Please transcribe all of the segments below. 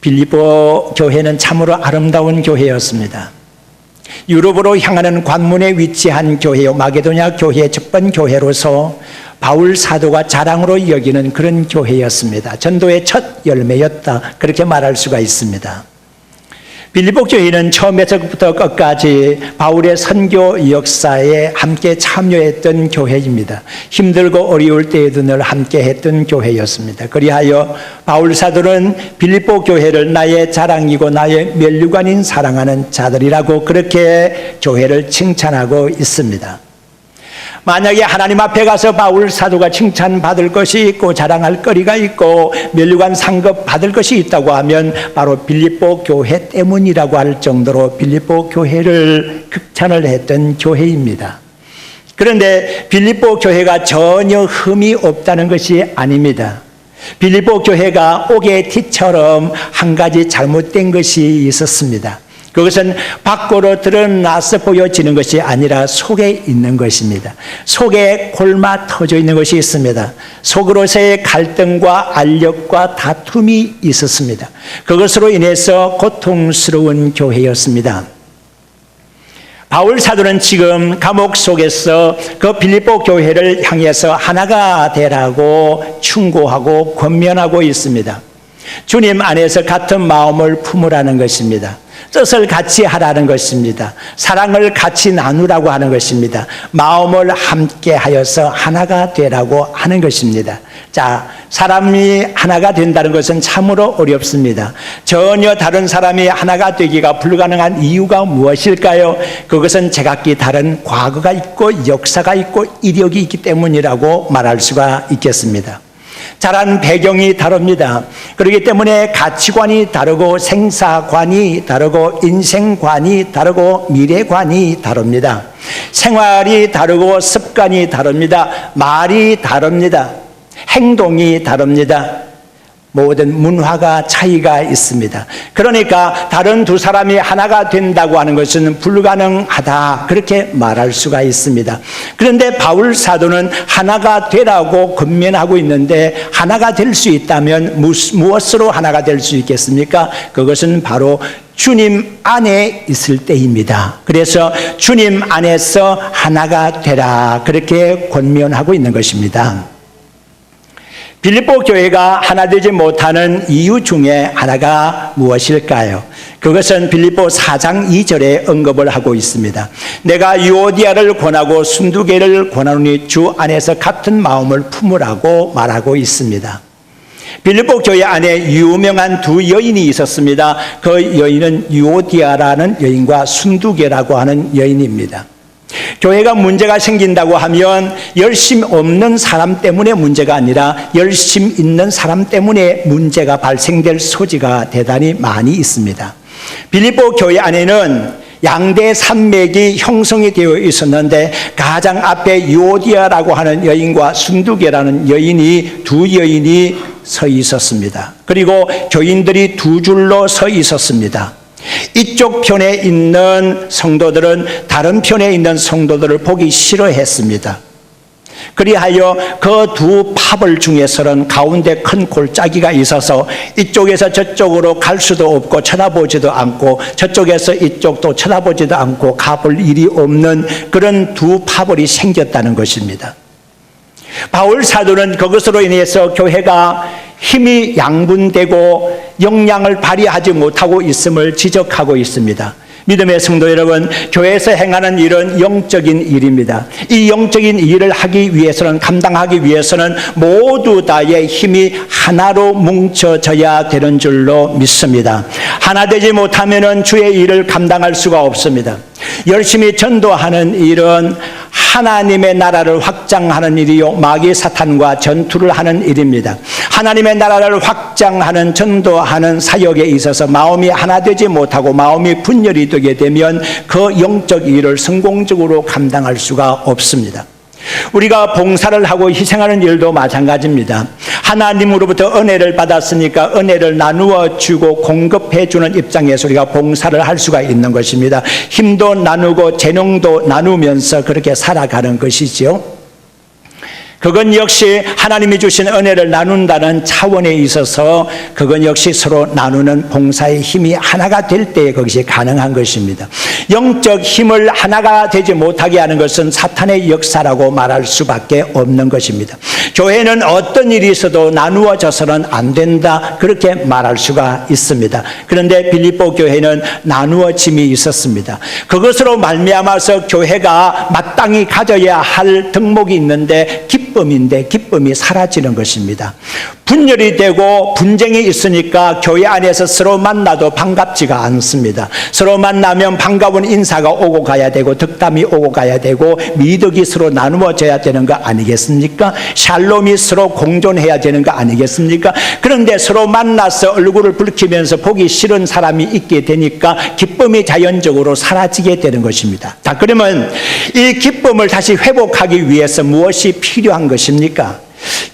빌립보 교회는 참으로 아름다운 교회였습니다. 유럽으로 향하는 관문에 위치한 교회요, 마게도냐 교회의 첫번 교회로서 바울 사도가 자랑으로 여기는 그런 교회였습니다. 전도의 첫 열매였다, 그렇게 말할 수가 있습니다. 빌립보 교회는 처음에서부터 끝까지 바울의 선교 역사에 함께 참여했던 교회입니다. 힘들고 어려울 때에도 늘 함께 했던 교회였습니다. 그리하여 바울 사도는 빌립보 교회를 나의 자랑이고 나의 면류관인 사랑하는 자들이라고 그렇게 교회를 칭찬하고 있습니다. 만약에 하나님 앞에 가서 바울 사도가 칭찬받을 것이 있고 자랑할 거리가 있고 면류관 상급 받을 것이 있다고 하면 바로 빌립보 교회 때문이라고 할 정도로 빌립보 교회를 극찬을 했던 교회입니다. 그런데 빌립보 교회가 전혀 흠이 없다는 것이 아닙니다. 빌립보 교회가 옥의 티처럼 한 가지 잘못된 것이 있었습니다. 그것은 밖으로 드러나서 보여지는 것이 아니라 속에 있는 것입니다. 속에 골마 터져 있는 것이 있습니다. 속으로서의 갈등과 알력과 다툼이 있었습니다. 그것으로 인해서 고통스러운 교회였습니다. 바울 사도는 지금 감옥 속에서 그 빌립보 교회를 향해서 하나가 되라고 충고하고 권면하고 있습니다. 주님 안에서 같은 마음을 품으라는 것입니다. 뜻을 같이 하라는 것입니다. 사랑을 같이 나누라고 하는 것입니다. 마음을 함께 하여서 하나가 되라고 하는 것입니다. 자, 사람이 하나가 된다는 것은 참으로 어렵습니다. 전혀 다른 사람이 하나가 되기가 불가능한 이유가 무엇일까요? 그것은 제각기 다른 과거가 있고 역사가 있고 이력이 있기 때문이라고 말할 수가 있겠습니다. 자란 배경이 다릅니다. 그렇기 때문에 가치관이 다르고 생사관이 다르고 인생관이 다르고 미래관이 다릅니다. 생활이 다르고 습관이 다릅니다. 말이 다릅니다. 행동이 다릅니다. 모든 문화가 차이가 있습니다. 그러니까 다른 두 사람이 하나가 된다고 하는 것은 불가능하다, 그렇게 말할 수가 있습니다. 그런데 바울 사도는 하나가 되라고 권면하고 있는데 하나가 될 수 있다면 무엇으로 하나가 될 수 있겠습니까? 그것은 바로 주님 안에 있을 때입니다. 그래서 주님 안에서 하나가 되라, 그렇게 권면하고 있는 것입니다. 빌립보 교회가 하나 되지 못하는 이유 중에 하나가 무엇일까요? 그것은 빌립보 4장 2절에 언급을 하고 있습니다. 내가 유오디아를 권하고 순두개를 권하노니 주 안에서 같은 마음을 품으라고 말하고 있습니다. 빌립보 교회 안에 유명한 두 여인이 있었습니다. 그 여인은 유오디아라는 여인과 순두개라고 하는 여인입니다. 교회가 문제가 생긴다고 하면 열심 없는 사람 때문에 문제가 아니라 열심 있는 사람 때문에 문제가 발생될 소지가 대단히 많이 있습니다. 빌립보 교회 안에는 양대 산맥이 형성이 되어 있었는데 가장 앞에 유오디아라고 하는 여인과 순두개라는 여인이, 두 여인이 서 있었습니다. 그리고 교인들이 두 줄로 서 있었습니다. 이쪽 편에 있는 성도들은 다른 편에 있는 성도들을 보기 싫어했습니다. 그리하여 그 두 파벌 중에서는 가운데 큰 골짜기가 있어서 이쪽에서 저쪽으로 갈 수도 없고 쳐다보지도 않고 저쪽에서 이쪽도 쳐다보지도 않고 가볼 일이 없는 그런 두 파벌이 생겼다는 것입니다. 바울 사도는 그것으로 인해서 교회가 힘이 양분되고 역량을 발휘하지 못하고 있음을 지적하고 있습니다. 믿음의 성도 여러분, 교회에서 행하는 일은 영적인 일입니다. 이 영적인 일을 하기 위해서는, 감당하기 위해서는 모두 다의 힘이 하나로 뭉쳐져야 되는 줄로 믿습니다. 하나 되지 못하면 주의 일을 감당할 수가 없습니다. 열심히 전도하는 일은 하나님의 나라를 확장하는 일이요, 마귀 사탄과 전투를 하는 일입니다. 하나님의 나라를 확장하는, 전도하는 사역에 있어서 마음이 하나 되지 못하고 마음이 분열이 되게 되면 그 영적 일을 성공적으로 감당할 수가 없습니다. 우리가 봉사를 하고 희생하는 일도 마찬가지입니다. 하나님으로부터 은혜를 받았으니까 은혜를 나누어 주고 공급해 주는 입장에서 우리가 봉사를 할 수가 있는 것입니다. 힘도 나누고 재능도 나누면서 그렇게 살아가는 것이죠. 그건 역시 하나님이 주신 은혜를 나눈다는 차원에 있어서 그건 역시 서로 나누는 봉사의 힘이 하나가 될 때에 그것이 가능한 것입니다. 영적 힘을 하나가 되지 못하게 하는 것은 사탄의 역사라고 말할 수밖에 없는 것입니다. 교회는 어떤 일이 있어도 나누어져서는 안 된다, 그렇게 말할 수가 있습니다. 그런데 빌립보 교회는 나누어짐이 있었습니다. 그것으로 말미암아서 교회가 마땅히 가져야 할 덕목이 있는데 기쁨인데 기쁨이 사라지는 것입니다. 분열이 되고 분쟁이 있으니까 교회 안에서 서로 만나도 반갑지가 않습니다. 서로 만나면 반가운 인사가 오고 가야 되고 덕담이 오고 가야 되고 미덕이 서로 나누어져야 되는 거 아니겠습니까? 샬롬이 서로 공존해야 되는 거 아니겠습니까? 그런데 서로 만나서 얼굴을 붉히면서 보기 싫은 사람이 있게 되니까 기쁨이 자연적으로 사라지게 되는 것입니다. 자, 그러면 이 기쁨을 다시 회복하기 위해서 무엇이 필요한 것입니까?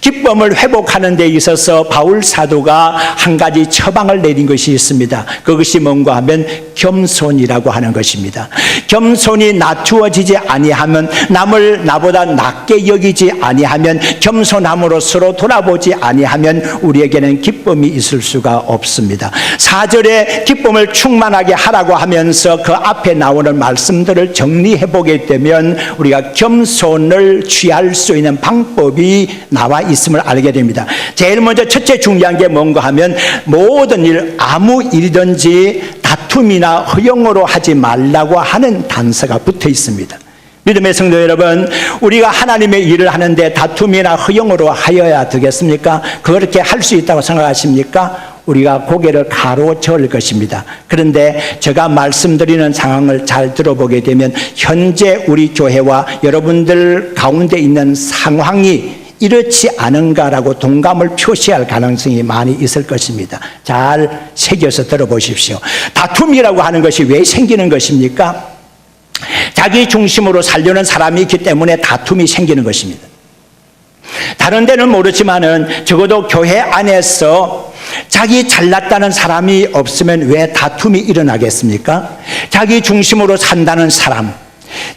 기쁨을 회복하는 데 있어서 바울 사도가 한 가지 처방을 내린 것이 있습니다. 그것이 뭔가 하면 겸손이라고 하는 것입니다. 겸손이 낮추어지지 아니하면, 남을 나보다 낮게 여기지 아니하면, 겸손함으로 서로 돌아보지 아니하면 우리에게는 기쁨이 있을 수가 없습니다. 4절에 기쁨을 충만하게 하라고 하면서 그 앞에 나오는 말씀들을 정리해 보게 되면 우리가 겸손을 취할 수 있는 방법이 나와 있음을 알게 됩니다. 제일 먼저 첫째 중요한 게 뭔가 하면, 모든 일, 아무 일이든지 다툼이나 허용으로 하지 말라고 하는 단서가 붙어 있습니다. 믿음의 성도 여러분, 우리가 하나님의 일을 하는데 다툼이나 허용으로 하여야 되겠습니까? 그렇게 할 수 있다고 생각하십니까? 우리가 고개를 가로저을 것입니다. 그런데 제가 말씀드리는 상황을 잘 들어보게 되면 현재 우리 교회와 여러분들 가운데 있는 상황이 이렇지 않은가라고 동감을 표시할 가능성이 많이 있을 것입니다. 잘 새겨서 들어보십시오. 다툼이라고 하는 것이 왜 생기는 것입니까? 자기 중심으로 살려는 사람이 있기 때문에 다툼이 생기는 것입니다. 다른 데는 모르지만은 적어도 교회 안에서 자기 잘났다는 사람이 없으면 왜 다툼이 일어나겠습니까? 자기 중심으로 산다는 사람,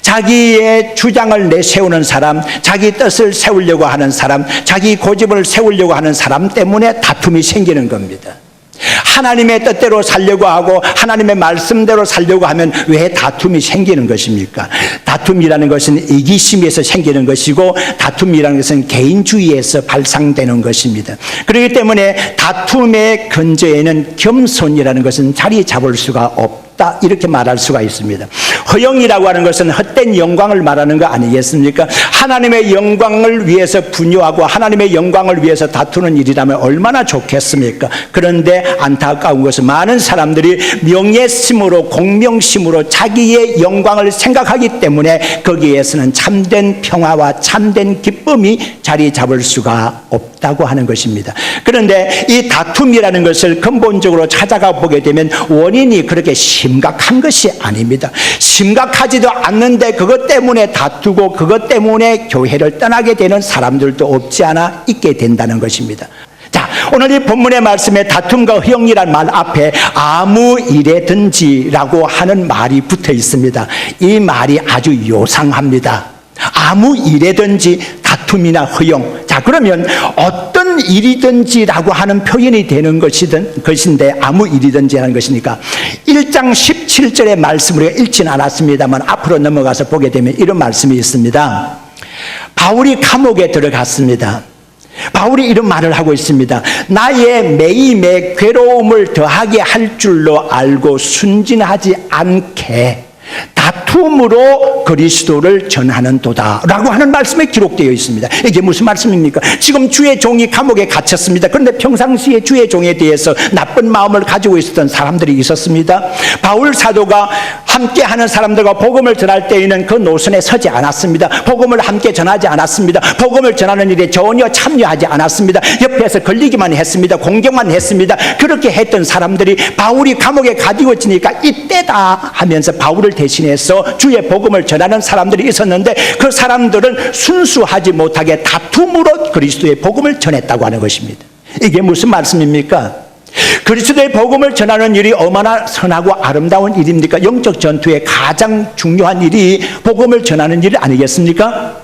자기의 주장을 내세우는 사람, 자기 뜻을 세우려고 하는 사람, 자기 고집을 세우려고 하는 사람 때문에 다툼이 생기는 겁니다. 하나님의 뜻대로 살려고 하고 하나님의 말씀대로 살려고 하면 왜 다툼이 생기는 것입니까? 다툼이라는 것은 이기심에서 생기는 것이고, 다툼이라는 것은 개인주의에서 발상되는 것입니다. 그렇기 때문에 다툼의 근저에는 겸손이라는 것은 자리 잡을 수가 없다, 이렇게 말할 수가 있습니다. 허영이라고 하는 것은 헛된 영광을 말하는 거 아니겠습니까? 하나님의 영광을 위해서 분유하고 하나님의 영광을 위해서 다투는 일이라면 얼마나 좋겠습니까? 그런데 안타까운 것은 많은 사람들이 명예심으로, 공명심으로 자기의 영광을 생각하기 때문에 거기에서는 참된 평화와 참된 기쁨이 자리 잡을 수가 없다고 하는 것입니다. 그런데 이 다툼이라는 것을 근본적으로 찾아가 보게 되면 원인이 그렇게 심각한 것이 아닙니다. 심각하지도 않는데 그것 때문에 다투고 그것 때문에 교회를 떠나게 되는 사람들도 없지 않아 있게 된다는 것입니다. 자, 오늘 이 본문의 말씀에 다툼과 허용이란 말 앞에 아무 일에든지라고 하는 말이 붙어 있습니다. 이 말이 아주 요상합니다. 아무 일에든지 다툼이나 허용. 자, 그러면 어떤 일이든지라고 하는 표현이 되는 것인데 아무 일이든지라는 것이니까 1장 17절의 말씀을 우리가 읽지는 않았습니다만 앞으로 넘어가서 보게 되면 이런 말씀이 있습니다. 바울이 감옥에 들어갔습니다. 바울이 이런 말을 하고 있습니다. 나의 매임에 괴로움을 더하게 할 줄로 알고 순진하지 않게 다툼으로 그리스도를 전하는도다 라고 하는 말씀에 기록되어 있습니다. 이게 무슨 말씀입니까? 지금 주의 종이 감옥에 갇혔습니다. 그런데 평상시에 주의 종에 대해서 나쁜 마음을 가지고 있었던 사람들이 있었습니다. 바울 사도가 함께하는 사람들과 복음을 전할 때에는 그 노선에 서지 않았습니다. 복음을 함께 전하지 않았습니다. 복음을 전하는 일에 전혀 참여하지 않았습니다. 옆에서 걸리기만 했습니다. 공격만 했습니다. 그렇게 했던 사람들이 바울이 감옥에 가두어지니까 이때다 하면서 바울을 대신해서 주의 복음을 전하는 사람들이 있었는데 그 사람들은 순수하지 못하게 다툼으로 그리스도의 복음을 전했다고 하는 것입니다. 이게 무슨 말씀입니까? 그리스도의 복음을 전하는 일이 얼마나 선하고 아름다운 일입니까? 영적 전투의 가장 중요한 일이 복음을 전하는 일 아니겠습니까?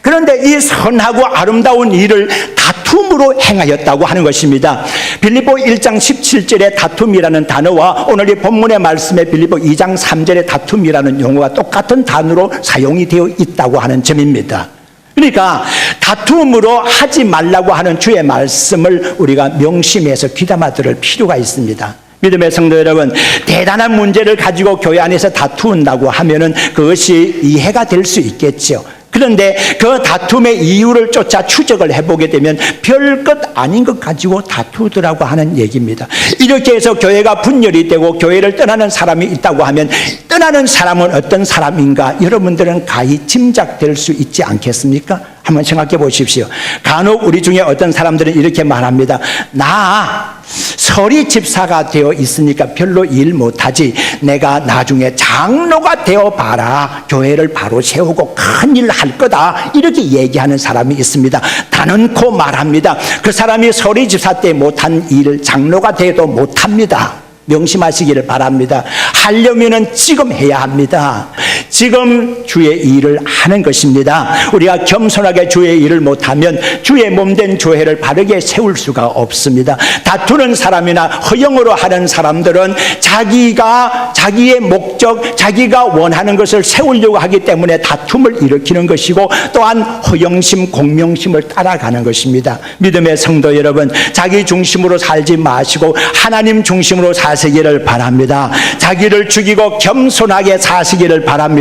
그런데 이 선하고 아름다운 일을 다툼으로 행하였다고 하는 것입니다. 빌립보 1장 17절의 다툼이라는 단어와 오늘 이 본문의 말씀에 빌립보 2장 3절의 다툼이라는 용어가 똑같은 단어로 사용이 되어 있다고 하는 점입니다. 그러니까 다툼으로 하지 말라고 하는 주의 말씀을 우리가 명심해서 귀담아 들을 필요가 있습니다. 믿음의 성도 여러분, 대단한 문제를 가지고 교회 안에서 다투는다고 하면은 그것이 이해가 될 수 있겠죠. 그런데 그 다툼의 이유를 쫓아 추적을 해보게 되면 별것 아닌 것 가지고 다투더라고 하는 얘기입니다. 이렇게 해서 교회가 분열이 되고 교회를 떠나는 사람이 있다고 하면 떠나는 사람은 어떤 사람인가 여러분들은 가히 짐작될 수 있지 않겠습니까? 한번 생각해 보십시오. 간혹 우리 중에 어떤 사람들은 이렇게 말합니다. 나 서리 집사가 되어 있으니까 별로 일 못하지. 내가 나중에 장로가 되어 봐라. 교회를 바로 세우고 큰일 할 거다. 이렇게 얘기하는 사람이 있습니다. 단언코 말합니다. 그 사람이 서리 집사 때 못한 일을 장로가 돼도 못합니다. 명심하시기를 바랍니다. 하려면은 지금 해야 합니다. 지금 주의 일을 하는 것입니다. 우리가 겸손하게 주의 일을 못하면 주의 몸된 교회를 바르게 세울 수가 없습니다. 다투는 사람이나 허영으로 하는 사람들은 자기의 목적, 자기가 원하는 것을 세우려고 하기 때문에 다툼을 일으키는 것이고 또한 허영심, 공명심을 따라가는 것입니다. 믿음의 성도 여러분, 자기 중심으로 살지 마시고 하나님 중심으로 사시기를 바랍니다. 자기를 죽이고 겸손하게 사시기를 바랍니다.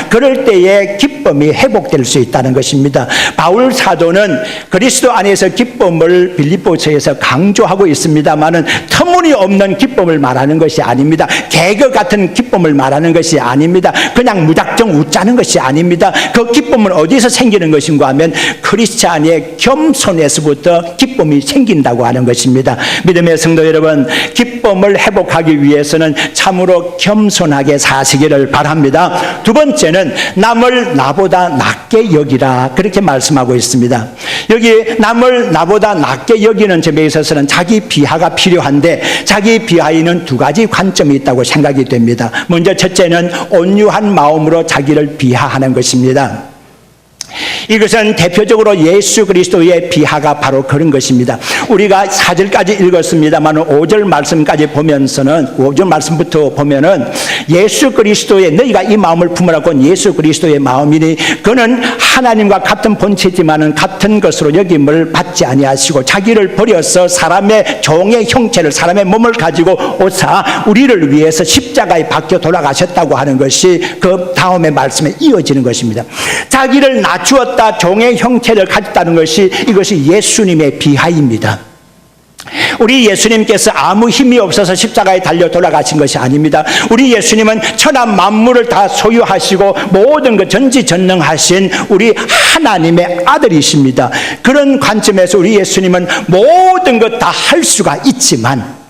그럴 때에 기쁨이 회복될 수 있다는 것입니다. 바울 사도는 그리스도 안에서 기쁨을 빌립보서에서 강조하고 있습니다만은 터무니없는 기쁨을 말하는 것이 아닙니다. 개그 같은 기쁨을 말하는 것이 아닙니다. 그냥 무작정 웃자는 것이 아닙니다. 그 기쁨은 어디서 생기는 것인가 하면 크리스찬의 겸손에서부터 기쁨이 생긴다고 하는 것입니다. 믿음의 성도 여러분, 기쁨을 회복하기 위해서는 참으로 겸손하게 사시기를 바랍니다. 두 번째는 남을 나보다 낮게 여기라, 그렇게 말씀하고 있습니다. 여기 남을 나보다 낮게 여기는 점에 있어서는 자기 비하가 필요한데 자기 비하에는 두 가지 관점이 있다고 생각이 됩니다. 먼저 첫째는 온유한 마음으로 자기를 비하하는 것입니다. 이것은 대표적으로 예수 그리스도의 비하가 바로 그런 것입니다. 우리가 4절까지 읽었습니다만 5절 말씀까지 보면서는 5절 말씀부터 보면은 예수 그리스도의 너희가 이 마음을 품으라고 예수 그리스도의 마음이니 그는 하나님과 같은 본체지만은 같은 것으로 여김을 받지 아니하시고 자기를 버려서 사람의 종의 형체를 사람의 몸을 가지고 오사 우리를 위해서 십자가에 박혀 돌아가셨다고 하는 것이 그 다음의 말씀에 이어지는 것입니다. 자기를 낮추었다, 종의 형체를 가졌다는 것이 이것이 예수님의 비하입니다. 우리 예수님께서 아무 힘이 없어서 십자가에 달려 돌아가신 것이 아닙니다. 우리 예수님은 천하 만물을 다 소유하시고 모든 것 전지전능하신 우리 하나님의 아들이십니다. 그런 관점에서 우리 예수님은 모든 것 다 할 수가 있지만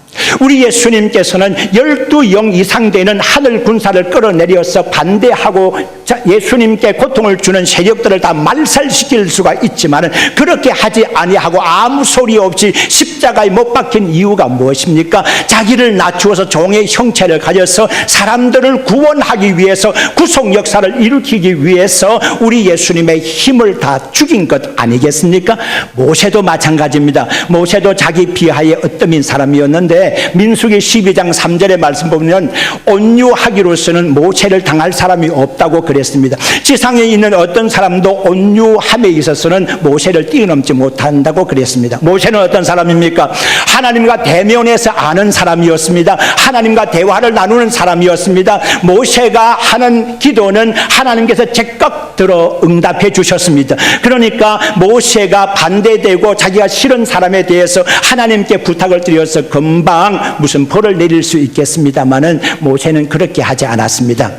우리 예수님께서는 12영 이상 되는 하늘 군사를 끌어내려서 반대하고 예수님께 고통을 주는 세력들을 다 말살시킬 수가 있지만 그렇게 하지 아니하고 아무 소리 없이 십자가에 못 박힌 이유가 무엇입니까? 자기를 낮추어서 종의 형체를 가져서 사람들을 구원하기 위해서 구속 역사를 일으키기 위해서 우리 예수님의 힘을 다 죽인 것 아니겠습니까? 모세도 마찬가지입니다. 모세도 자기 비하에 으뜸인 사람이었는데 민수기 12장 3절의 말씀 보면 온유하기로서는 모세를 당할 사람이 없다고 그랬습니다. 지상에 있는 어떤 사람도 온유함에 있어서는 모세를 뛰어넘지 못한다고 그랬습니다. 모세는 어떤 사람입니까? 하나님과 대면에서 아는 사람이었습니다. 하나님과 대화를 나누는 사람이었습니다. 모세가 하는 기도는 하나님께서 즉각 들어 응답해 주셨습니다. 그러니까 모세가 반대되고 자기가 싫은 사람에 대해서 하나님께 부탁을 드려서 금방 무슨 벌을 내릴 수 있겠습니다마는 모세는 그렇게 하지 않았습니다.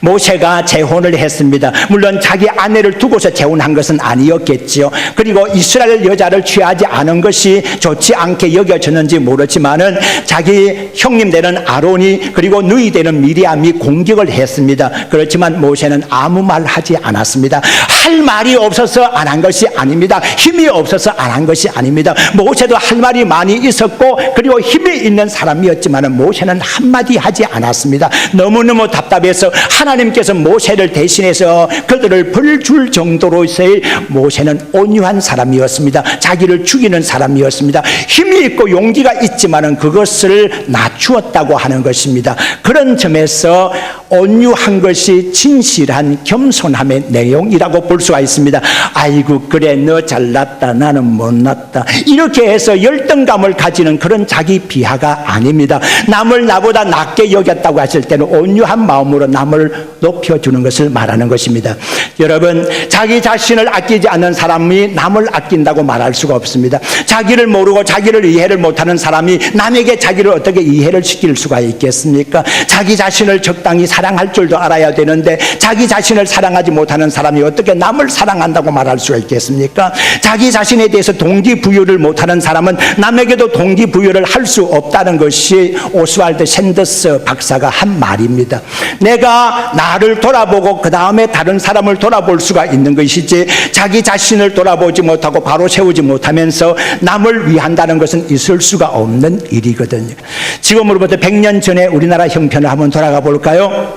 모세가 재혼을 했습니다. 물론 자기 아내를 두고서 재혼한 것은 아니었겠지요. 그리고 이스라엘 여자를 취하지 않은 것이 좋지 않게 여겨졌는지 모르지만은 자기 형님 되는 아론이 그리고 누이 되는 미리암이 공격을 했습니다. 그렇지만 모세는 아무 말 하지 않았습니다. 할 말이 없어서 안 한 것이 아닙니다. 힘이 없어서 안 한 것이 아닙니다. 모세도 할 말이 많이 있었고 그리고 힘이 있는 사람이었지만 모세는 한마디 하지 않았습니다. 너무너무 답답해서 하나님께서 모세를 대신해서 그들을 벌 줄 정도로서의 모세는 온유한 사람이었습니다. 자기를 죽이는 사람이었습니다. 힘이 있고 용기가 있지만 그것을 낮추었다고 하는 것입니다. 그런 점에서 온유한 것이 진실한 겸손함의 내용이라고 볼 수가 있습니다. 아이고 그래 너 잘났다 나는 못났다 이렇게 해서 열등감을 가지는 그런 자기 비하가 아닙니다. 남을 나보다 낮게 여겼다고 하실 때는 온유한 마음으로 남을 높여주는 것을 말하는 것입니다. 여러분, 자기 자신을 아끼지 않는 사람이 남을 아낀다고 말할 수가 없습니다. 자기를 모르고 자기를 이해를 못하는 사람이 남에게 자기를 어떻게 이해를 시킬 수가 있겠습니까? 자기 자신을 적당히 사랑할 줄도 알아야 되는데 자기 자신을 사랑하지 못하는 사람이 어떻게 남을 사랑한다고 말할 수가 있겠습니까? 자기 자신에 대해서 동기부여를 못하는 사람은 남에게도 동기부여를 할 수 없다는 것이 오스왈드 샌더스 박사가 한 말입니다. 내가 나를 돌아보고 그 다음에 다른 사람을 돌아볼 수가 있는 것이지 자기 자신을 돌아보지 못하고 바로 세우지 못하면서 남을 위한다는 것은 있을 수가 없는 일이거든요. 지금으로부터 100년 전에 우리나라 형편을 한번 돌아가 볼까요?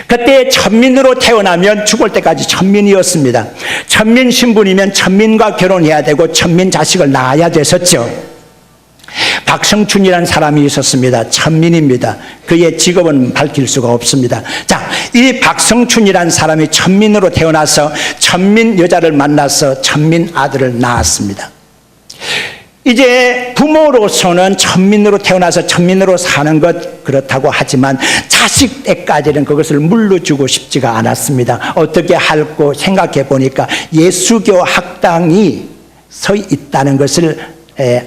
그때 천민으로 태어나면 죽을 때까지 천민이었습니다. 천민 신분이면 천민과 결혼해야 되고 천민 자식을 낳아야 됐었죠. 박성춘이라는 사람이 있었습니다. 천민입니다. 그의 직업은 밝힐 수가 없습니다. 자, 이 박성춘이라는 사람이 천민으로 태어나서 천민 여자를 만나서 천민 아들을 낳았습니다. 이제 부모로서는 천민으로 태어나서 천민으로 사는 것 그렇다고 하지만 자식 때까지는 그것을 물러주고 싶지가 않았습니다. 어떻게 할고 생각해 보니까 예수교 학당이 서 있다는 것을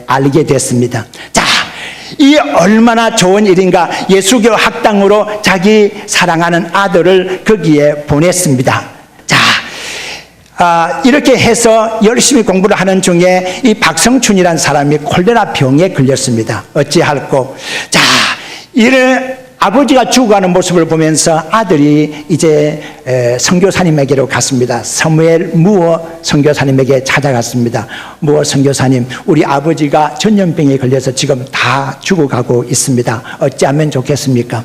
알게 됐습니다. 자, 이 얼마나 좋은 일인가. 예수교 학당으로 자기 사랑하는 아들을 거기에 보냈습니다. 자, 이렇게 해서 열심히 공부를 하는 중에 이 박성춘이라는 사람이 콜레라 병에 걸렸습니다. 어찌할꼬. 자, 이를 아버지가 죽어가는 모습을 보면서 아들이 이제 선교사님에게로 갔습니다. 사무엘 무어 선교사님에게 찾아갔습니다. 무어 선교사님, 우리 아버지가 전염병에 걸려서 지금 다 죽어가고 있습니다. 어찌하면 좋겠습니까?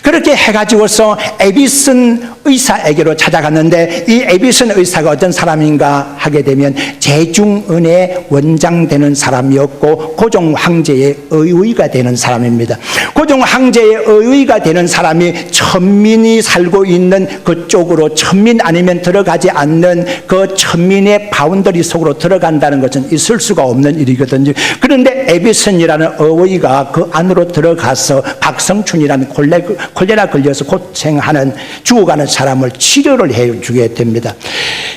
그렇게 해가지고서 에비슨 의사에게로 찾아갔는데 이 에비슨 의사가 어떤 사람인가 하게 되면 제중은의 원장 되는 사람이었고 고종 황제의 의의가 되는 사람입니다. 고종 황제의 의의가 되는 사람이 천민이 살고 있는 그쪽으로 천민 아니면 들어가지 않는 그 천민의 바운더리 속으로 들어간다는 것은 있을 수가 없는 일이거든요. 그런데 에비슨이라는 의의가 그 안으로 들어가서 박성춘이라는 콜레라 걸려서 고생하는 죽어가는 사람을 치료를 해주게 됩니다.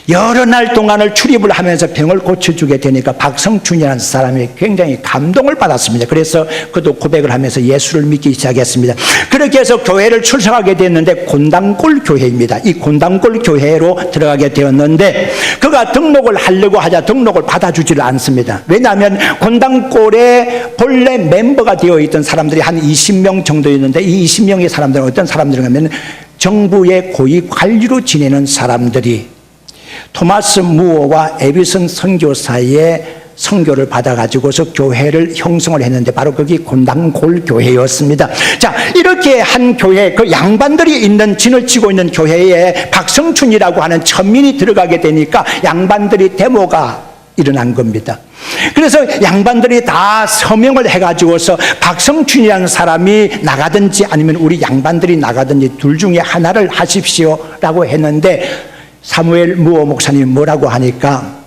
여러 날 동안을 출입을 하면서 병을 고쳐주게 되니까 박성춘이라는 사람이 굉장히 감동을 받았습니다. 그래서 그도 고백을 하면서 예수를 믿기 시작했습니다. 그렇게 해서 교회를 출석하게 됐는데 곤당골 교회입니다. 이 곤당골 교회로 들어가게 되었는데 그가 등록을 하려고 하자 등록을 받아주지를 않습니다. 왜냐하면 곤당골에 본래 멤버가 되어 있던 사람들이 한 20명 정도였는데 이 20명의 사람들은 어떤 사람들이냐면 정부의 고위 관리로 지내는 사람들이 토마스 무어와 에비슨 선교사의 선교를 받아가지고서 교회를 형성을 했는데 바로 거기 곤당골 교회였습니다. 자, 이렇게 한 교회, 그 양반들이 있는 진을 치고 있는 교회에 박성춘이라고 하는 천민이 들어가게 되니까 양반들이 데모가 일어난 겁니다. 그래서 양반들이 다 서명을 해가지고서 박성춘이라는 사람이 나가든지 아니면 우리 양반들이 나가든지 둘 중에 하나를 하십시오라고 했는데 사무엘 무어 목사님이 뭐라고 하니까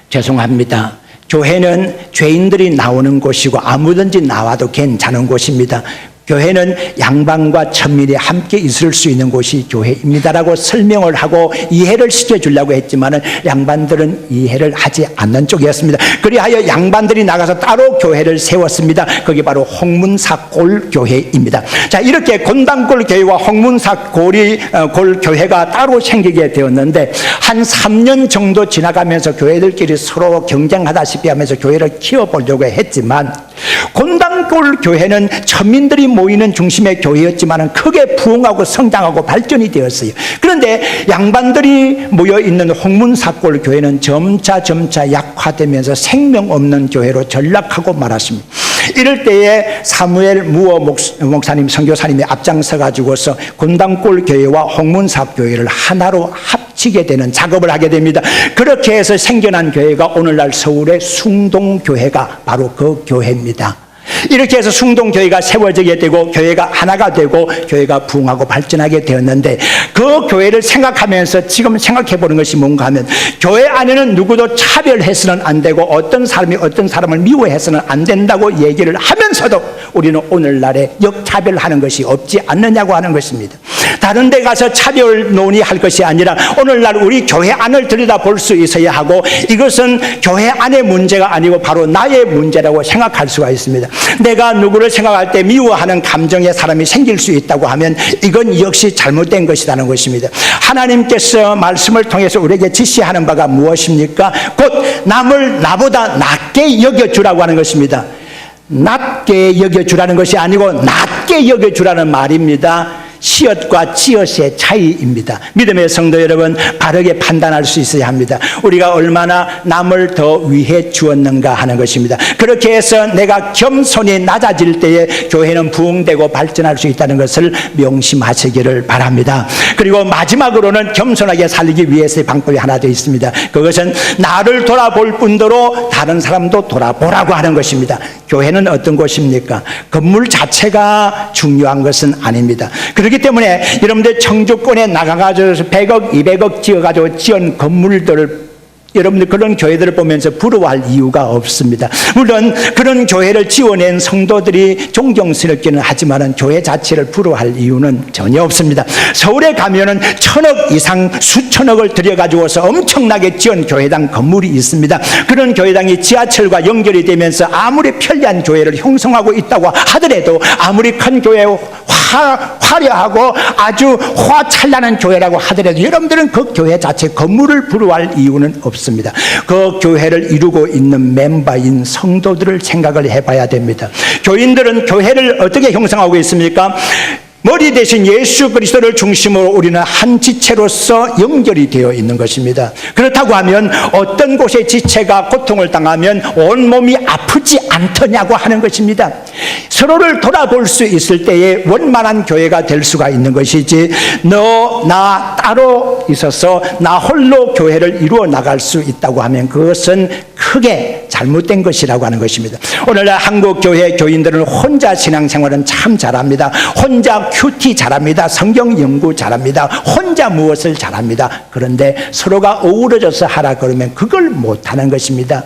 죄송합니다. 교회는 죄인들이 나오는 곳이고 아무든지 나와도 괜찮은 곳입니다. 교회는 양반과 천민이 함께 있을 수 있는 곳이 교회입니다라고 설명을 하고 이해를 시켜주려고 했지만 양반들은 이해를 하지 않는 쪽이었습니다. 그리하여 양반들이 나가서 따로 교회를 세웠습니다. 그게 바로 홍문사골 교회입니다. 자, 이렇게 곤당골 교회와 홍문사골 교회가 따로 생기게 되었는데 한 3년 정도 지나가면서 교회들끼리 서로 경쟁하다시피 하면서 교회를 키워보려고 했지만 곤당골 곤단골 교회는 천민들이 모이는 중심의 교회였지만 크게 부흥하고 성장하고 발전이 되었어요. 그런데 양반들이 모여있는 홍문사골 교회는 점차 약화되면서 생명 없는 교회로 전락하고 말았습니다. 이럴 때에 사무엘 무어 목사님, 선교사님이 앞장서 가지고서 곤단골 교회와 홍문사 교회를 하나로 합치게 되는 작업을 하게 됩니다. 그렇게 해서 생겨난 교회가 오늘날 서울의 숭동교회가 바로 그 교회입니다. 이렇게 해서 숭동교회가 세워지게 되고 교회가 하나가 되고 교회가 부흥하고 발전하게 되었는데, 그 교회를 생각하면서 지금 생각해 보는 것이 뭔가 하면, 교회 안에는 누구도 차별해서는 안 되고 어떤 사람이 어떤 사람을 미워해서는 안 된다고 얘기를 하면서도 우리는 오늘날에 역차별하는 것이 없지 않느냐고 하는 것입니다. 다른 데 가서 차별 논의할 것이 아니라 오늘날 우리 교회 안을 들여다볼 수 있어야 하고, 이것은 교회 안의 문제가 아니고 바로 나의 문제라고 생각할 수가 있습니다. 내가 누구를 생각할 때 미워하는 감정의 사람이 생길 수 있다고 하면 이건 역시 잘못된 것이라는 것입니다. 하나님께서 말씀을 통해서 우리에게 지시하는 바가 무엇입니까? 곧 남을 나보다 낮게 여겨주라고 하는 것입니다. 낮게 여겨주라는 것이 아니고 낮게 여겨주라는 말입니다. 시옷과 찌옷의 차이입니다. 믿음의 성도 여러분, 바르게 판단할 수 있어야 합니다. 우리가 얼마나 남을 더 위해 주었는가 하는 것입니다. 그렇게 해서 내가 겸손히 낮아질 때에 교회는 부흥되고 발전할 수 있다는 것을 명심하시기를 바랍니다. 그리고 마지막으로는 겸손하게 살기 위해서의 방법이 하나 더 있습니다. 그것은 나를 돌아볼 뿐더러 다른 사람도 돌아보라고 하는 것입니다. 교회는 어떤 곳입니까? 건물 자체가 중요한 것은 아닙니다. 그렇기 때문에 여러분들 청주권에 나가가지고 100억, 200억 지어가지고 지은 건물들을, 여러분들 그런 교회들을 보면서 부러워할 이유가 없습니다. 물론 그런 교회를 지어낸 성도들이 존경스럽기는 하지만 교회 자체를 부러워할 이유는 전혀 없습니다. 서울에 가면은 1000억 이상, 수천억을 들여가지고서 엄청나게 지은 교회당 건물이 있습니다. 그런 교회당이 지하철과 연결이 되면서 아무리 편리한 교회를 형성하고 있다고 하더라도, 아무리 큰 교회 화려하고 아주 화찬란한 교회라고 하더라도 여러분들은 그 교회 자체 건물을 부러워할 이유는 없습니다. 그 교회를 이루고 있는 멤버인 성도들을 생각을 해봐야 됩니다. 교인들은 교회를 어떻게 형성하고 있습니까? 머리 대신 예수 그리스도를 중심으로 우리는 한 지체로서 연결이 되어 있는 것입니다. 그렇다고 하면 어떤 곳의 지체가 고통을 당하면 온몸이 아프지 않더냐고 하는 것입니다. 서로를 돌아볼 수 있을 때에 원만한 교회가 될 수가 있는 것이지, 너, 나 따로 있어서 나 홀로 교회를 이루어 나갈 수 있다고 하면 그것은 크게 잘못된 것이라고 하는 것입니다. 오늘날 한국 교회 교인들은 혼자 신앙생활은 참 잘합니다. 혼자 큐티 잘합니다. 성경 연구 잘합니다. 혼자 무엇을 잘합니다. 그런데 서로가 어우러져서 하라 그러면 그걸 못하는 것입니다.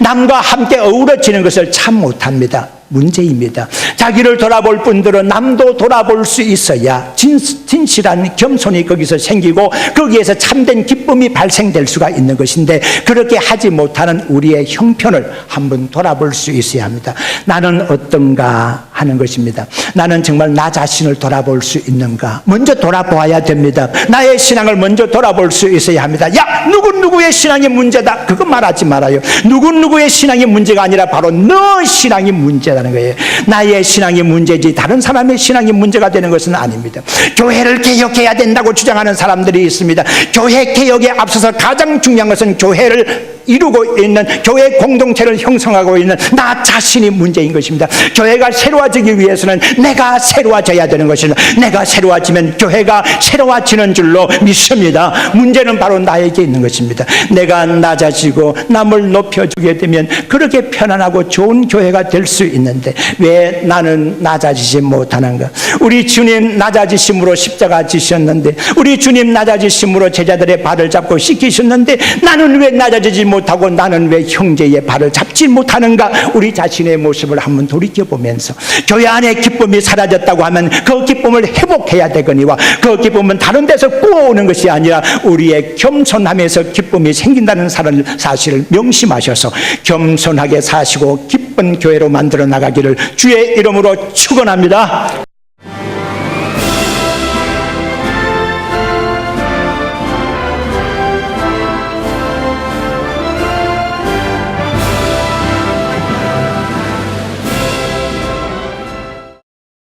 남과 함께 어우러지는 것을 참 못합니다. 문제입니다. 자기를 돌아볼 뿐더러 남도 돌아볼 수 있어야 진실한 겸손이 거기서 생기고 거기에서 참된 기쁨이 발생될 수가 있는 것인데, 그렇게 하지 못하는 우리의 형편을 한번 돌아볼 수 있어야 합니다. 나는 어떤가 하는 것입니다. 나는 정말 나 자신을 돌아볼 수 있는가? 먼저 돌아보아야 됩니다. 나의 신앙을 먼저 돌아볼 수 있어야 합니다. 야, 누구누구의 신앙이 문제다, 그거 말하지 말아요. 누구누구의 신앙이 문제가 아니라 바로 너 신앙이 문제다 하는 거예요. 나의 신앙이 문제지 다른 사람의 신앙이 문제가 되는 것은 아닙니다. 교회를 개혁해야 된다고 주장하는 사람들이 있습니다. 교회 개혁에 앞서서 가장 중요한 것은 교회를 이루고 있는, 교회 공동체를 형성하고 있는 나 자신이 문제인 것입니다. 교회가 새로워지기 위해서는 내가 새로워져야 되는 것입니다. 내가 새로워지면 교회가 새로워지는 줄로 믿습니다. 문제는 바로 나에게 있는 것입니다. 내가 낮아지고 남을 높여주게 되면 그렇게 편안하고 좋은 교회가 될 수 있는데 왜 나는 낮아지지 못하는가? 우리 주님 낮아지심으로 십자가 지셨는데, 우리 주님 낮아지심으로 제자들의 발을 잡고 씻기셨는데, 나는 왜 낮아지지 못하고 나는 왜 형제의 발을 잡지 못하는가? 우리 자신의 모습을 한번 돌이켜보면서 교회 안에 기쁨이 사라졌다고 하면 그 기쁨을 회복해야 되거니와, 그 기쁨은 다른 데서 꾸어오는 것이 아니라 우리의 겸손함에서 기쁨이 생긴다는 사실을 명심하셔서 겸손하게 사시고 기쁜 교회로 만들어 나가기를 주의 이름으로 축원합니다.